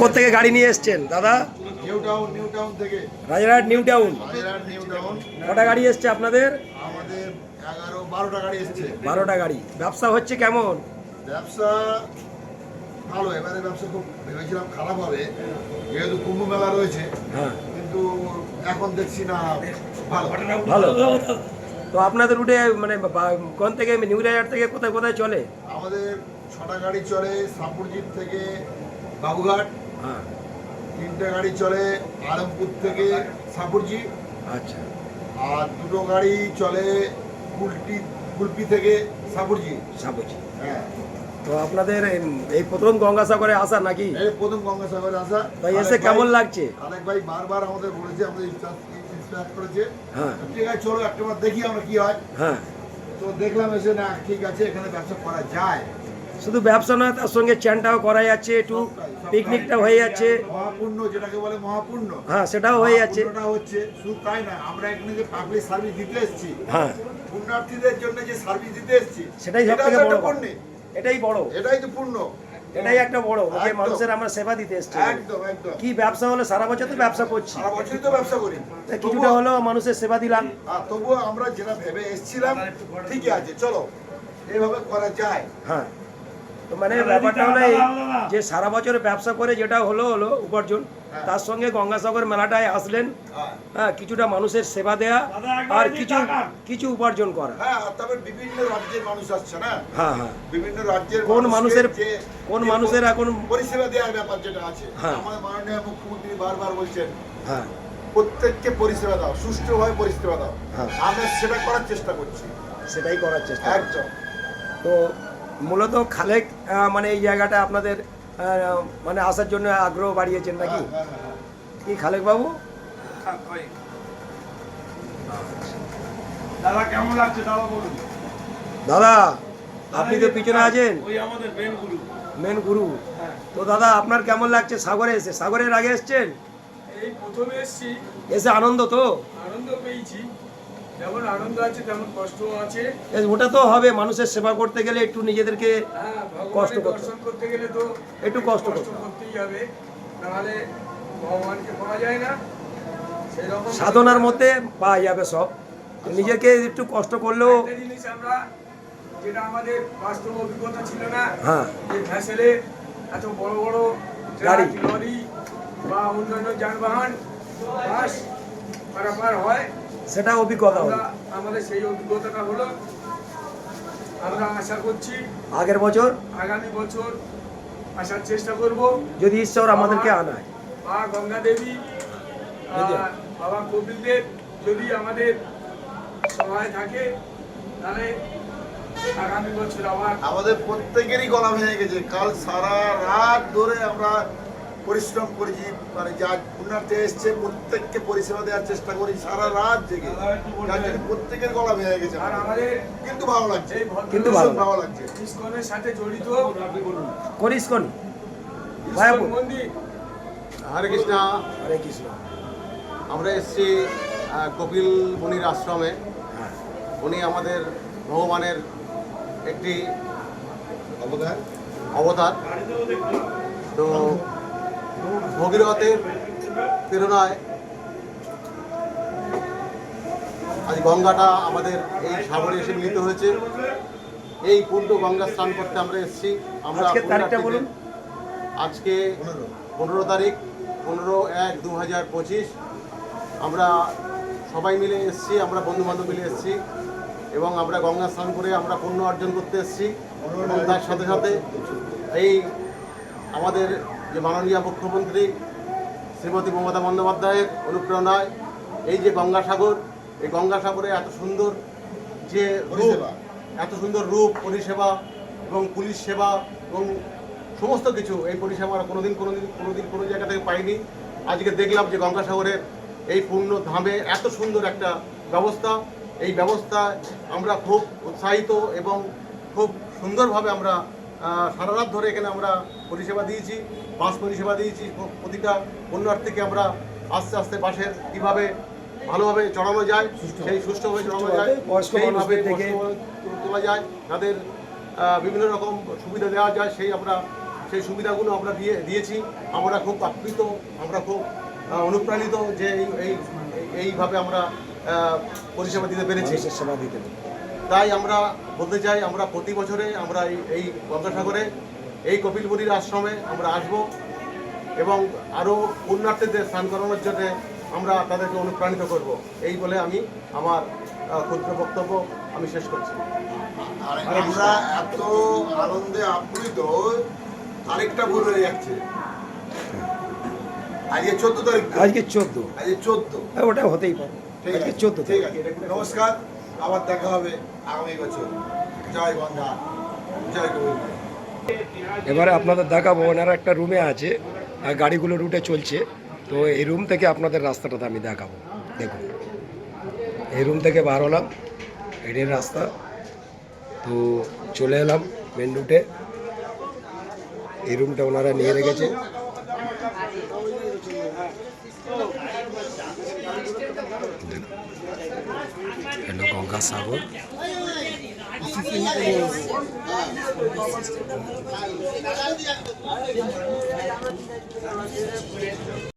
কোথেকে গাড়ি নিয়ে এসছেন দাদা? নিউ টাউন থেকে। Rajarhat new town. New town. কটা গাড়ি এসছে আপনাদের? আমাদের 11-12টা গাড়ি এসছে। 12টা গাড়ি। ব্যবসা হচ্ছে কেমন? ব্যবসা ভালো। এবারে ব্যবসা খুব ভেবেছিলাম খারাপ হবে, যেহেতু কুম্ভ মেলা রয়েছে। হ্যাঁ, কিন্তু এখন দেখছি না ভালো ভালো। তো আপনাদের রুটে মানে কোন থেকে, নিউ রাজারহাট থেকে কোথায় কোথায় চলে? আমাদের 6টা গাড়ি চলে সাপুরজিৎ থেকে বাবুঘাট। হ্যাঁ, 3টে গাড়ি চলে আলমপুর থেকে সাপুরজি। আচ্ছা। আর 2টো গাড়ি চলে কুলপি থেকে সাপুরজি। সাবুজি। হ্যাঁ, তো আপনাদের এই প্রথম গঙ্গাসাগরে আসা নাকি? এই প্রথম গঙ্গাসাগরে আসা। তাই এসে কেমন লাগছে? আরেক ভাই বারবার আমাদের বলেছে, আমাদের ইনস্পায়ার করেছে। হ্যাঁ, ঠিক আছে চলো একটাবার দেখি আমরা কি হয়। হ্যাঁ। তো দেখলাম এসে না ঠিক আছে, এখানে ব্যবসা করা যায়। শুধু ব্যবসা নয়, তার সঙ্গে চ্যানটাও করা যাচ্ছে, একটু পিকনিকটা হয়ে যাচ্ছে। মহাপূর্ণ, যেটাকে বলে মহাপূর্ণ। হ্যাঁ, সেটাও হয়ে যাচ্ছে। মহাপূর্ণটা হচ্ছে শুধু তাই না, আমরা এখানে যে পাবলিক সার্ভিস দিতে এসেছি, হ্যাঁ, পুণ্যার্থীদের জন্য যে সার্ভিস দিতে এসেছি, সেটাই সবথেকে বড় পূর্ণ। এটাই বড়, এটাই তো পূর্ণ, এটাই একটা বড় যে একদম। মানুষের আমরা সেবা দিতে এসেছি। একদম একদম। কি ব্যবসা হলে সারা বছর তো ব্যবসা করছি, সারা বছরই তো ব্যবসা করি, কিছুটা হলো মানুষের সেবা দিলাম। তবুও আমরা যেটা ভেবে এসেছিলাম ঠিকই আছে, চলো এইভাবে করা যায়। হ্যাঁ, তো মানে ব্যাপারটা হলো এই যে সারা বছর ব্যবসা করে যেটা হলো উপার্জন, তার সঙ্গে গঙ্গাসাগর মেলাটায় আসলেন, হ্যাঁ, কিছুটা মানুষের সেবা দেয়া আর কিছু উপার্জন করা। হ্যাঁ, তবে বিভিন্ন রাজ্যের মানুষ আসছে না। হ্যাঁ, হ্যাঁ। বিভিন্ন রাজ্যের কোন মানুষের যে এখন পরিষেবা দেওয়ার ব্যাপার যেটা আছে, হ্যাঁ। আমাদের মাননীয় মুখ্যমন্ত্রী বারবার বলছেন হ্যাঁ, প্রত্যেককে পরিষেবা দাও, সুষ্ঠুভাবে পরিষেবা দাও। হ্যাঁ। আমরা সেটা করার চেষ্টা করছি। সেটাই করার চেষ্টা। একদম। তো মূলত খালেক মানে এই জায়গাটা আপনাদের মানে আসার জন্য আগ্রহ বাড়িয়েছেন নাকি? হ্যাঁ, হ্যাঁ, হ্যাঁ। কি খালেক বাবু? দাদা কেমন লাগছে দাদা বলুন। দাদা আপনি তো পিছনে আছেন, ওই আমাদের মেন গুরু। তো দাদা আপনার কেমন লাগছে সাগরে এসে? সাগরের আগে এসছেন? এই প্রথমে এসেছি, এসে আনন্দ তো? আনন্দ পেয়েছি। যেমন আনন্দ আছে তেমন কষ্ট আছে। ওটা তো হবে, মানুষের সেবা করতে গেলে একটু নিজেদেরকে হ্যাঁ, কষ্ট ভগবানের করতে দর্শন করতে গেলে তো একটু কষ্ট করতে হবে। করতেই হবে, নাহলে ভগবানকে পাওয়া যায় না। সেই রকম সাধনার মধ্যে পাওয়া যাবে সব, নিজেকে একটু কষ্ট করলেও। একটা জিনিস আমরা, যেটা আমাদের বাস্তব অভিজ্ঞতা ছিল না, হ্যাঁ, যে ভ্যাসেলে এত বড় বড় গাড়ি, লরি বা অন্যান্য যানবাহন বাস পারাপার হয়, সেটা অভিজ্ঞতা হলো। আমাদের সেই অভিজ্ঞতাটা হলো। আমরা আশা করছি আগের বছর আগামী বছর আসার চেষ্টা করব, যদি ঈশ্বর আমাদেরকে আনায়। মা গঙ্গা দেবী, বাবা কপিল দেব যদি আমাদের সহায় থাকে, তাহলে আগামী বছর আবার আমাদের প্রত্যেকেরই গলা ভেঙে গেছে। কাল সারা রাত ধরে আমরা পরিশ্রম করেছি, মানে যা পুণ্যার্থী এসছে প্রত্যেককে পরিষেবা দেওয়ার চেষ্টা করি সারা রাত জেগে। যার জন্য প্রত্যেকের গলা ভেঙে গেছে। আর আমাদের কিন্তু ভালো লাগছে, এই কিন্তু ভীষণ ভালো লাগছে। ইসকনের সাথে জড়িত করিস কোন ইসকন মন্দির। হরে কৃষ্ণ। হরে কৃষ্ণ। আমরা এসেছি কপিল মুনির আশ্রমে। হ্যাঁ, উনি আমাদের ভগবানের একটি অবদান অবতার। তো ভগীরথের প্রেরণায় আজ গঙ্গাটা আমাদের এই সাগরে এসে মিলিত হয়েছে। এই পূর্ণ গঙ্গা স্নান করতে আমরা এসেছি। আমরা আজকের তারিখটা বলুন। আজকে 15 তারিখ, 15/1/2025। আমরা সবাই মিলে এসেছি, আমরা বন্ধুবান্ধব মিলে এসেছি এবং আমরা গঙ্গা স্নান করে আমরা পুণ্য অর্জন করতে এসেছি। এবং তার সাথে সাথে এই আমাদের যে মাননীয় মুখ্যমন্ত্রী শ্রীমতী মমতা বন্দ্যোপাধ্যায়ের অনুপ্রেরণায় এই যে গঙ্গাসাগর, এই গঙ্গাসাগরে এত সুন্দর যে পরিষেবা, এত সুন্দর রূপ, পরিষেবা এবং পুলিশ সেবা এবং সমস্ত কিছু, এই পরিষেবা আমরা কোনোদিন কোনো জায়গা থেকে পাইনি। আজকে দেখলাম যে গঙ্গাসাগরের এই পূর্ণ ধামে এত সুন্দর একটা ব্যবস্থা। এই ব্যবস্থায় আমরা খুব উৎসাহিত এবং খুব সুন্দরভাবে আমরা সারা রাত ধরে এখানে আমরা পরিষেবা দিয়েছি, বাস পরিষেবা দিয়েছি। প্রতিটা পুণ্যার্থীকে আমরা আস্তে আস্তে বাসের কীভাবে ভালোভাবে চড়ানো যায়, সেই সুষ্ঠুভাবে চড়ানো যায়, সেইভাবে তোলা যায়, তাদের বিভিন্ন রকম সুবিধা দেওয়া যায় সেই সুবিধাগুলো আমরা দিয়েছি। আমরা খুব আপ্লুত, আমরা খুব অনুপ্রাণিত যে এইভাবে আমরা পরিষেবা দিতে পেরেছি। মানুষের সেবা দিতে হবে। তাই আমরা বলতে চাই, আমরা প্রতি বছরে আমরা এই গঙ্গাসাগরে এই কপিলমুনির আশ্রমে আমরা আসব এবং আরও পুণ্যার্থীদের স্নান করানোর জন্য আমরা তাদেরকে অনুপ্রাণিত করব। এই বলে আমি আমার ক্ষুদ্র বক্তব্য আমি শেষ করছি। আর আমরা এত আনন্দে আপ্লুত, আরেকটা ভুল হয়ে যাচ্ছে। আজকে 14 তারিখ, আজকে 14, আজকে 14। হ্যাঁ ওটা হতেই পারে, আজকে 14 ঠিক আছে, নমস্কার, আবার দেখা হবে আগামী বছর। জয় গঙ্গা, জয় গোবিন্দ। এবারে আপনাদের দেখাবো, ওনারা একটা রুমে আছে আর গাড়িগুলো রুটে চলছে, তো এই রুম থেকে আপনাদের রাস্তাটাতে আমি দেখাবো। দেখুন, এই রুম থেকে বার হলাম, এটাই রাস্তা, তো চলে এলাম মেন রুটে। এই রুমটা ওনারা নিয়ে রেখেছে। হ্যালো গঙ্গাসাগর।